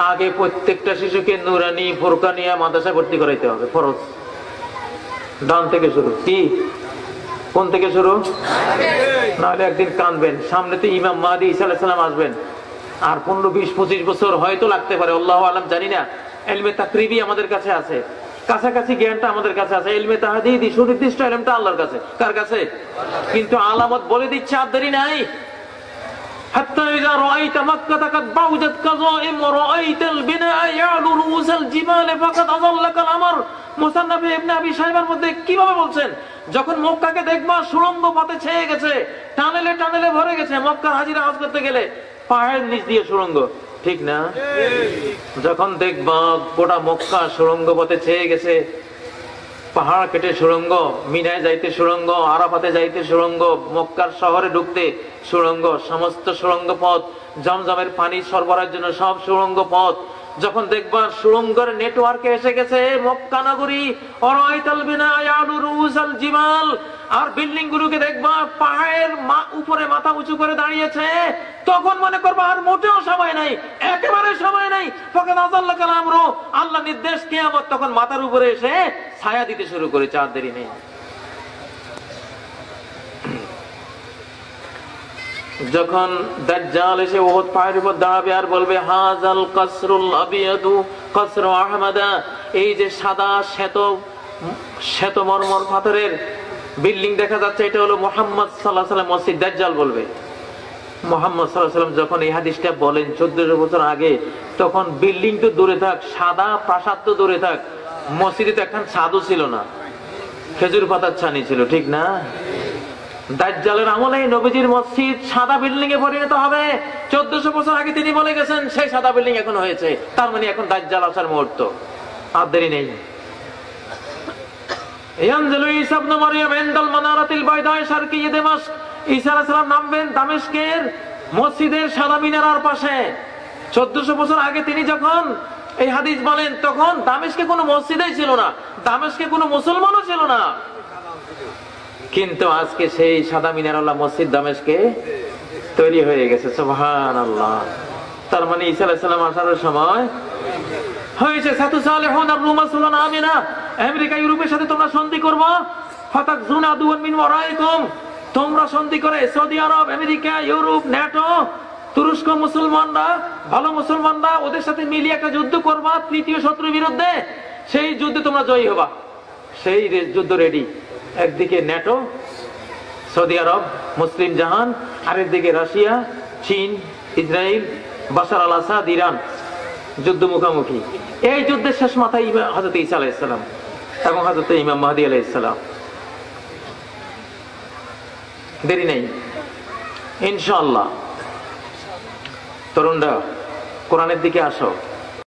আগে প্রত্যেকটা শিশুকে নুরানি ফুরকানিয়া মাদ্রাসায় ভর্তি করাইতে হবে, ফরজ। ডান থেকে শুরু। কি কোন থেকে শুরু? নাহলে একদিন কাঁদবেন। সামনে তো ইমাম মাহদী ঈসা আলাইহিস সালাম আসবেন, আর 15, 20, 25 বছর হয়তো লাগতে পারে, আল্লাহু আলাম, জানি না। ইলমে তাকরিবি আমাদের কাছে আছে, কাছাকাছি জ্ঞানটা আমাদের কাছে আছে। ইলমে তাহদীদি সুনির্দিষ্ট ইলমটা আল্লাহর কাছে। কার কাছে? কিন্তু আলামত বলে দিচ্ছে, আর দেরি নাই। হাত্তা ইযা রাআইতা মাক্কাতা কাদ বাউজাত কাযাইম ওয়া রাআইতাল বিনাআ ইয়ালু রুউসাল জিবাল ফাকাদ আযাল্লাকাল আমর। মুসান্নাফে ইবনে আবি শাইবার মধ্যে কিভাবে বলছেন, যখন মক্কাকে দেখবা সুড়ঙ্গ পথে ছেয়ে গেছে, টানেলে টানেলে ভরে গেছে। মক্কার হাজিরা হজ করতে গেলে পাহাড়ের নিচ দিয়ে সুড়ঙ্গ, ঠিক না? যখন দেখবা গোটা মক্কা সুড়ঙ্গ পথে ছেয়ে গেছে, পাহাড় কেটে সুড়ঙ্গ, মিনায় যাইতে সুড়ঙ্গ, আরাফাতে যাইতে সুড়ঙ্গ, মক্কার শহরে ঢুকতে সুড়ঙ্গ, সমস্ত সুড়ঙ্গ পথ, জমজমের পানি সরবরাহের জন্য সব সুড়ঙ্গ পথ। যখন দেখবা সুড়ঙ্গের নেটওয়ার্কে এসে গেছে মক্কা নগরী, অরাইতাল বিনা ইয়ালু রুউসাল জিবাল, আর বিল্ডিং গুলোকে দেখবা পাহাড়ের উপরে মাথা উঁচু করে দাঁড়িয়েছে, তখন মনে করবা আর মোটেও সময় নাই, একেবারে সময় নাই। ফাকাদ আযাল্লাকাল আমরু, আল্লাহ নির্দেশ, কিয়ামত তখন মাথার উপরে এসে ছায়া দিতে শুরু করেছে, আর দেরি নেই। যখন দাজ্জাল এসে উহুদ পাহাড়ের উপর দাঁড়াবে আর বলবে, হাযাল কাসরুল আবিয়াদু কাসরু আহমাদা, এই যে সাদা শ্বেত মরমর পাথরের বিল্ডিং দেখা যাচ্ছে, এটা হলো মুহাম্মদ সাল্লাল্লাহু আলাইহি ওয়াসাল্লাম মসজিদ। দাজ্জাল বলবে। মুহাম্মদ সাল্লাল্লাহু আলাইহি ওয়াসাল্লাম যখন এই হাদিসটা বলেন 1400 বছর আগে, তখন বিল্ডিং তো দূরে থাক, সাদা প্রাসাদ তো দূরে থাক, মসজিদে তো একখান ছাদও ছিল না, খেজুর পাতার ছানি ছিল, ঠিক না? দাজ্জালের আমলে নবীজির মসজিদ সাদা বিল্ডিং এ পরিণত হবে। 1400 বছর আগে তিনি বলে গেছেন, সেই সাদা বিল্ডিং এখন হয়েছে। তার মানে এখন দাজ্জাল আসার মুহূর্ত, আর দেরি নেই। ইয়ানজিলু ঈসা ইবনে মারইয়াম ইনদাল মানারাতিল বাইদায়ে শারকি দামেস্ক, ঈসা আলাইহিস সালাম নামবেন দামেস্কের মসজিদের সাদা মিনারার পাশে। 1400 বছর আগে তিনি যখন এই হাদিস বলেন, তখন দামেস্কে কোনো মসজিদই ছিল না, দামেস্কে কোনো মুসলমানও ছিল না। কিন্তু আজকে সেই সাদা মিনারওয়ালা মসজিদ দামেস্কে তৈরি হয়ে গেছে, সুবহানাল্লাহ। তার মানে ঈসা আলাইহিস সালাম আসার সময় হয়েছে। সাতুসালিহুন আর-রুমাসুলান আমিনা, আমেরিকা ইউরোপের সাথে তোমরা সন্ধি করবে। ফাতাকজুনা আদুওয়ান মিন ওয়ারাইকুম, তোমরা সন্ধি করে সৌদি আরব, আমেরিকা, ইউরোপ, ন্যাটো, তুরস্ক মুসলমানরা, ভালো মুসলমানরা, ওদের সাথে মিলিয়ে একটা যুদ্ধ করবা তৃতীয় শত্রুর বিরুদ্ধে। সেই যুদ্ধে তোমরা জয়ী হবা। সেই যুদ্ধ রেডি। একদিকে ন্যাটো, সৌদি আরব, মুসলিম জাহান, আরেকদিকে রাশিয়া, চীন, ইসরায়েল, বাশার আল আসাদ, ইরান, যুদ্ধ মুখোমুখি। এই যুদ্ধের শেষ মাথায় হযরত ঈসা আলাইহিস সালাম এবং হযরত ইমাম মাহদী আলাইহিস সালাম। দেরি নেই ইনশাআল্লাহ। তরুণরা কোরআনের দিকে আসো।